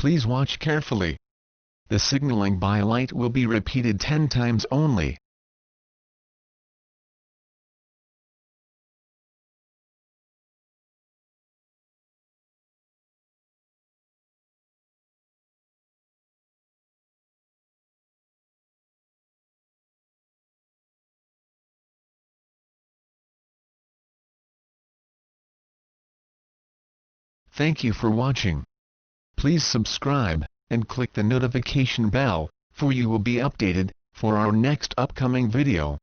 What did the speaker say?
Please watch carefully. The signaling by light will be repeated 10 times only. Thank you for watching. Please subscribe, and click the notification bell, for you will be updated, for our next upcoming video.